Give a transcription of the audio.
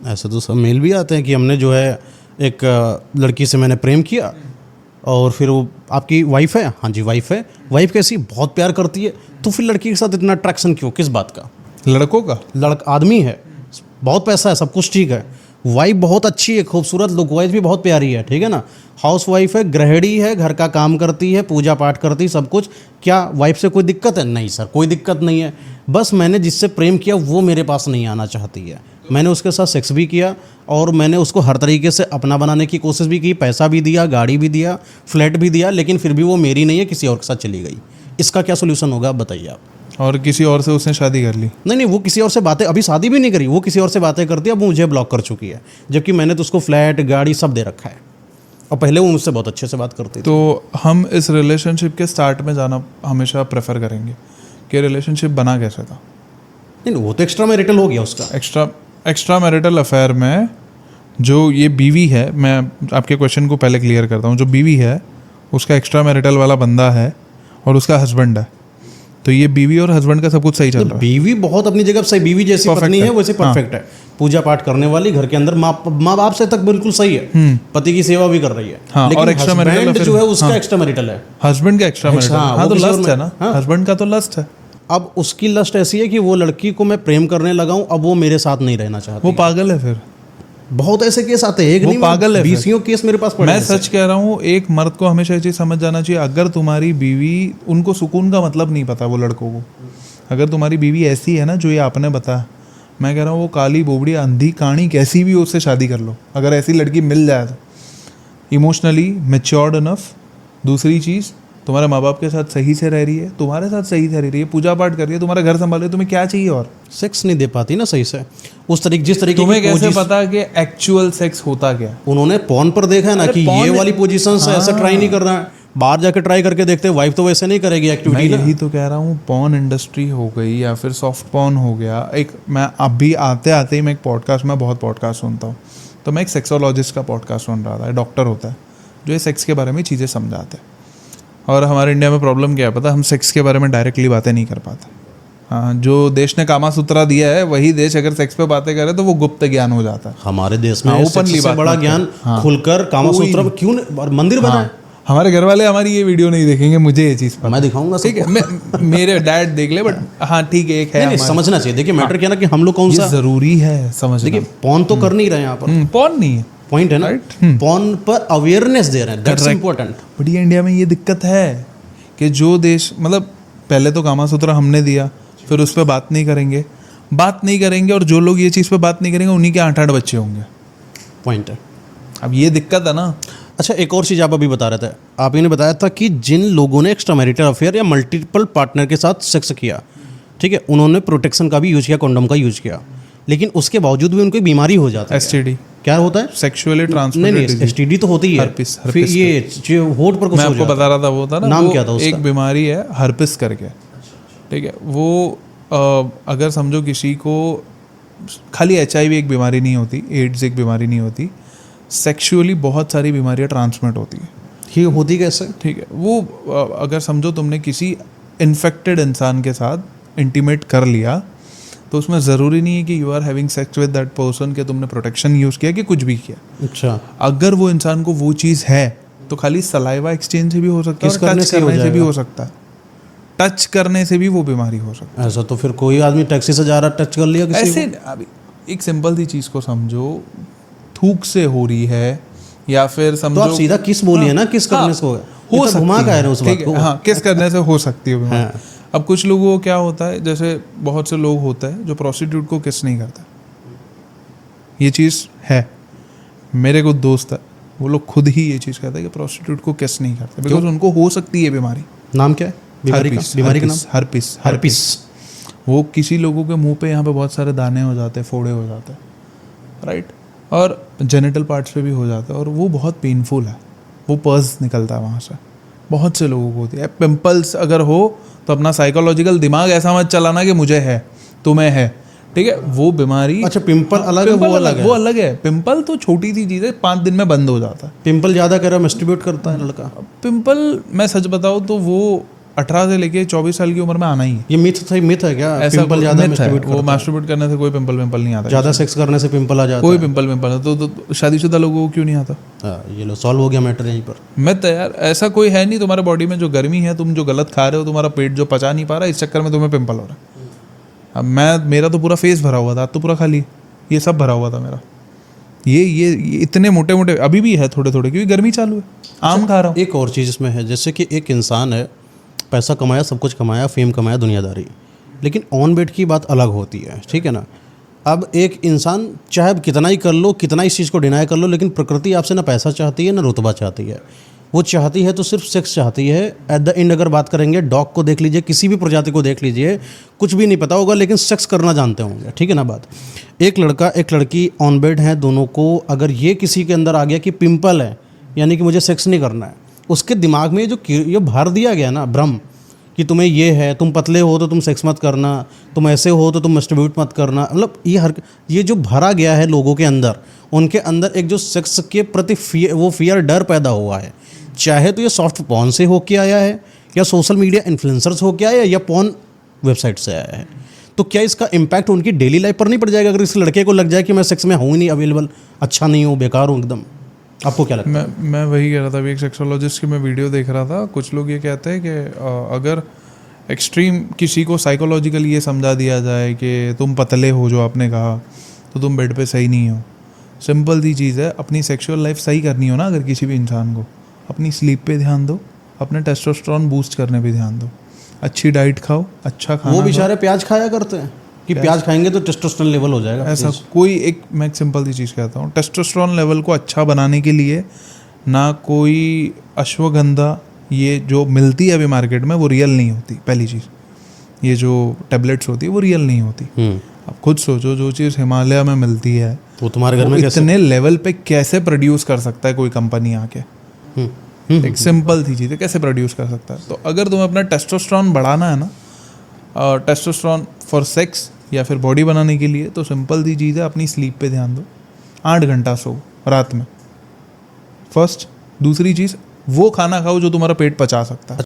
ऐसे तो सब मेल भी आते हैं कि हमने जो है एक लड़की से मैंने प्रेम किया और फिर वो आपकी वाइफ है, हाँ जी वाइफ है, वाइफ कैसी बहुत प्यार करती है, तो फिर लड़की के साथ इतना अट्रैक्शन क्यों, किस बात का? लड़कों का आदमी है, बहुत पैसा है, सब कुछ ठीक है, वाइफ बहुत अच्छी है, खूबसूरत, लुक वाइज भी बहुत प्यारी है, ठीक है ना, हाउस वाइफ है, गृहिणी है, घर का काम करती है, पूजा पाठ करती है, सब कुछ, क्या वाइफ से कोई दिक्कत है? नहीं सर, कोई दिक्कत नहीं है, बस मैंने जिससे प्रेम किया वो मेरे पास नहीं आना चाहती है। मैंने उसके साथ सेक्स भी किया और मैंने उसको हर तरीके से अपना बनाने की कोशिश भी की, पैसा भी दिया, गाड़ी भी दिया, फ्लैट भी दिया, लेकिन फिर भी वो मेरी नहीं है, किसी और के साथ चली गई। इसका क्या सोल्यूशन होगा, आप बताइए आप। और किसी और से उसने शादी कर ली? नहीं, वो किसी और से बातें, अभी शादी भी नहीं करी, वो किसी और से बातें करती है, अब मुझे ब्लॉक कर चुकी है, जबकि मैंने तो उसको फ्लैट, गाड़ी सब दे रखा है, और पहले वो मुझसे बहुत अच्छे से बात करती थी। तो हम इस रिलेशनशिप के स्टार्ट में जाना हमेशा प्रेफर करेंगे कि रिलेशनशिप बना कैसे था। नहीं, वो तो एक्स्ट्रा मैरिटल हो गया उसका। एक्स्ट्रा मैरिटल अफेयर में जो ये बीवी है, मैं आपके क्वेश्चन को पहले क्लियर करता हूँ, जो बीवी है उसका एक्स्ट्रा मैरिटल वाला बंदा है और उसका हस्बैंड है, तो ये बीवी और हस्बैंड का सब कुछ सही चल रहा है। बीवी बहुत अपनी जगह सही, बीवी जैसी पत्नी है वैसे परफेक्ट है, पूजा पाठ करने वाली, घर के अंदर माँ बाप से तक बिल्कुल सही है, पति की सेवा भी कर रही है, लेकिन एक्स्ट्रा मैरिटल जो है उसका एक्स्ट्रा मैरिटल है, हस्बैंड का एक्स्ट्रा मैरिटल। हाँ, तो लस्ट है ना, हस्बैंड का तो लस्ट है। अब उसकी लस्ट ऐसी है कि वो लड़की को मैं प्रेम करने लगा हूं, अब वो मेरे साथ नहीं रहना चाहती। वो पागल है फिर। बहुत ऐसे केस आते हैं, एक नहीं पागल है, 20 केस मेरे पास पड़े। मैं सच कह रहा हूँ, एक मर्द को हमेशा ये चीज़ समझ जाना चाहिए, अगर तुम्हारी बीवी, उनको सुकून का मतलब नहीं पता वो लड़कों को, अगर तुम्हारी बीवी ऐसी है ना जो ये आपने बताया, मैं कह रहा हूँ वो काली बोबड़ी अंधी काणी कैसी भी उससे शादी कर लो, अगर ऐसी लड़की मिल जाए तो। इमोशनली मैच्योर्ड इनफ, दूसरी चीज़ तुम्हारे माँ बाप के साथ सही से रह रही है, तुम्हारे साथ सही से रह रही है, पूजा पाठ कर रही है, तुम्हारा घर संभाल रही है, तुम्हें क्या चाहिए? और सेक्स नहीं दे पाती ना सही से, उस तरीके जिस तरीके तुम्हें कैसे पता कि एक्चुअल सेक्स होता क्या? उन्होंने पॉर्न पर देखा है ना कि ये वाली पोजीशन से ऐसा ट्राई नहीं कर रहा है, बाहर जाकर ट्राई करके देखते, वाइफ तो वैसे नहीं करेगी एक्टिविटी। मैं यही तो कह रहा हूँ, पॉर्न इंडस्ट्री हो गई या फिर सॉफ्ट पॉर्न हो गया। एक मैं अभी आते आते ही मैं एक पॉडकास्ट, मैं बहुत पॉडकास्ट सुनता हूँ, तो मैं एक सेक्सोलॉजिस्ट का पॉडकास्ट सुन रहा था, डॉक्टर होता है जो ये सेक्स के बारे में चीज़ें समझाते हैं। और हमारे इंडिया में प्रॉब्लम क्या है पता, हम सेक्स के बारे में डायरेक्टली बातें नहीं कर पाते। हाँ, जो देश ने कामा सूत्रा दिया है वही देश अगर सेक्स पे बातें करे तो वो गुप्त ज्ञान हो जाता है। हमारे देश में ओपनली बड़ा ज्ञान खुलकर कामा सूत्रा क्यों मंदिर बना है। हमारे घर वाले हमारी ये वीडियो नहीं देखेंगे, मुझे ये चीज़ मैं दिखाऊंगा, ठीक है, मेरे डैड देख ले, बट हाँ ठीक है, एक है समझना चाहिए। देखिए मैटर क्या ना कि हम लोग कौन सा जरूरी है समझना। देखिए पॉन तो कर नहीं रहे यहाँ पर, पॉन नहीं है, पॉइंट है ना, पॉन पर अवेयरनेस दे रहे हैं, दैट्स इंपॉर्टेंट। बट ये इंडिया में ये दिक्कत है कि जो देश, मतलब पहले तो कामा सूत्रा हमने दिया, फिर उस पर बात नहीं करेंगे, और जो लोग ये चीज़ पे बात नहीं करेंगे उन्हीं के 8-8 बच्चे होंगे। पॉइंट है, अब ये दिक्कत है ना। अच्छा, एक और चीज़ आप अभी बता रहे थे, आप ने बताया था कि जिन लोगों ने एक्स्ट्रा मैरिटल अफेयर या मल्टीपल पार्टनर के साथ सेक्स किया, ठीक है, उन्होंने प्रोटेक्शन का भी यूज किया, कंडोम का यूज किया, लेकिन उसके बावजूद भी उनको बीमारी हो जाती है। एसटीडी क्या होता है? Sexually transmitted disease. एसटीडी तो होती है, हर्पिस। फिर ये जो होठ पर कुछ मैं आपको बता रहा था, वो था ना, नाम क्या था उसका? एक बीमारी है हर्पिस करके, ठीक है, वो अगर समझो किसी को, खाली HIV एक बीमारी नहीं होती, एड्स एक बीमारी नहीं होती, सेक्सुअली बहुत सारी बीमारियां ट्रांसमिट होती है। ये होती कैसे? ठीक है, वो अगर समझो तुमने किसी इन्फेक्टेड इंसान के साथ इंटीमेट कर लिया, तो उसमें ज़रूरी नहीं है कि you are having sex with that person के तुमने प्रोटेक्शन यूज़ किया कि कुछ भी किया। अच्छा, अगर वो इंसान को वो चीज़ है तो खाली सलाइवा एक्सचेंज से भी हो सकता है, टच करने से भी हो सकता है, टच करने से भी वो बीमारी हो सकती है। ऐसा तो फिर कोई आदमी टैक्सी से जा रहा टच कर लिया किसी ऐसे को? अभी एक सिंपल सी चीज़ को समझो, थूक से हो रही है या फिर समझो, तो आप सीधा किस बोलिए ना, किस करने से हो सकती है, उस बात को, हाँ, किस करने से हो सकती है बीमारी। अब कुछ लोगों को क्या होता है, जैसे बहुत से लोग होते हैं जो प्रोस्टिट्यूट को किस नहीं करता, ये चीज़ है, मेरे को दोस्त है, वो लोग खुद ही ये चीज़ कहते हैं कि प्रोस्टिट्यूट को किस नहीं करते, बिकॉज उनको हो सकती है बीमारी। नाम क्या है बीमारी का? नाम हर्पिस। वो किसी लोगों के मुंह पे यहाँ पे बहुत सारे दाने हो जाते हैं, फोड़े हो जाते हैं, राइट, और जेनिटल पार्ट्स पे भी हो जाता है, और वो बहुत पेनफुल है, वो पस निकलता है वहाँ से, बहुत से लोगों को होती है। पिंपल्स अगर हो तो अपना साइकोलॉजिकल दिमाग ऐसा मत चलाना कि मुझे है, तुम्हें है, ठीक है, वो बीमारी। अच्छा, पिंपल अलग है, वो अलग है। पिंपल तो छोटी सी चीज़ है, 5 दिन में बंद हो जाता है। पिंपल ज़्यादा कर रहा, मस्टिब्यूट करता है लड़का। पिंपल मैं सच बताऊँ तो वो 18 से लेके 24 साल की उम्र में आना ही है। ये मिथ है क्या? ऐसा पिंपल ज़्यादा myth है, masturbate वो करता है। मास्टरबेट करने से कोई पिंपल नहीं आता है। ज़्यादा सेक्स करने से पिंपल आ जाता कोई है। पिंपल तो शादीशुदा लोगों को क्यों नहीं आता? हाँ, ये लो सॉल्व हो गया मैटर यहीं पर। मिथ है यार, ऐसा कोई है नहीं। तुम्हारे बॉडी में जो गर्मी है, तुम जो गलत खा रहे हो, तुम्हारा पेट जो पचा नहीं पा रहा, इस चक्कर में तुम्हें पिंपल हो रहा है। अब मेरा तो पूरा फेस भरा हुआ था, तो पूरा खाली ये सब भरा हुआ था मेरा। ये इतने मोटे मोटे अभी भी है थोड़े थोड़े, क्योंकि गर्मी चालू है, आम खा रहा हूँ। एक और चीज़ इसमें है, जैसे कि एक इंसान है, पैसा कमाया, सब कुछ कमाया, फेम कमाया, दुनियादारी, लेकिन ऑन बेड की बात अलग होती है, ठीक है ना। अब एक इंसान चाहे कितना ही कर लो, कितना इस चीज़ को डिनाई कर लो, लेकिन प्रकृति आपसे ना पैसा चाहती है ना रुतबा चाहती है। वो चाहती है तो सिर्फ सेक्स चाहती है। एट द एंड अगर बात करेंगे, डॉग को देख लीजिए, किसी भी प्रजाति को देख लीजिए, कुछ भी नहीं पता होगा लेकिन सेक्स करना जानते होंगे, ठीक है ना बात। एक लड़का एक लड़की ऑन बेड हैं, दोनों को अगर ये किसी के अंदर आ गया कि पिंपल है यानी कि मुझे सेक्स नहीं करना है, उसके दिमाग में जो ये भर दिया गया ना भ्रम कि तुम्हें ये है, तुम पतले हो तो तुम सेक्स मत करना, तुम ऐसे हो तो तुम मस्टरबेट मत करना, मतलब ये जो भरा गया है लोगों के अंदर, उनके अंदर एक जो सेक्स के प्रति फियर डर पैदा हुआ है। चाहे तो ये सॉफ्ट पॉर्न से होके आया है, या सोशल मीडिया इन्फ्लुएंसर्स होके आया है, या पॉर्न वेबसाइट से आया है। तो क्या इसका इम्पैक्ट उनकी डेली लाइफ पर नहीं पड़ जाएगा अगर इस लड़के को लग जाए कि मैं सेक्स में हूँ नहीं अवेलेबल, अच्छा नहीं हूँ, बेकार हूँ एकदम? आपको क्या लगता है? मैं वही कह रहा था, अभी एक सेक्सोलॉजिस्ट की मैं वीडियो देख रहा था। कुछ लोग ये कहते हैं कि अगर एक्सट्रीम किसी को साइकोलॉजिकली ये समझा दिया जाए कि तुम पतले हो, जो आपने कहा, तो तुम बेड पे सही नहीं हो। सिंपल सी चीज़ है, अपनी सेक्सुअल लाइफ सही करनी हो ना अगर किसी भी इंसान को, अपनी स्लीप पे ध्यान दो, अपने टेस्टोस्टेरोन बूस्ट करने पे ध्यान दो, अच्छी डाइट खाओ, अच्छा खाना। वो बेचारे प्याज खाया करते हैं कि प्याज खाएंगे तो टेस्टोस्टेरोन लेवल हो जाएगा। ऐसा कोई एक, मैं एक सिंपल सी चीज़ कहता हूँ, टेस्टोस्टेरोन लेवल को अच्छा बनाने के लिए ना कोई अश्वगंधा ये जो मिलती है अभी मार्केट में वो रियल नहीं होती। पहली चीज़, ये जो टैबलेट्स होती है वो रियल नहीं होती। आप खुद सोचो, जो चीज़ हिमालय में मिलती है वो तुम्हारे घर वो में इतने लेवल पे कैसे प्रोड्यूस कर सकता है कोई कंपनी आके? एक सिंपल सी चीज़ है, कैसे प्रोड्यूस कर सकता है? तो अगर तुम्हें अपना टेस्टोस्टेरोन बढ़ाना है ना, टेस्टोस्टेरोन फॉर सेक्स या फिर बॉडी बनाने के लिए, तो सिंपल सी चीज़ है, अपनी स्लीप पे ध्यान दो, 8 घंटा सो रात में, फर्स्ट। दूसरी चीज़, वो खाना खाओ जो तुम्हारा पेट पचा सकता है।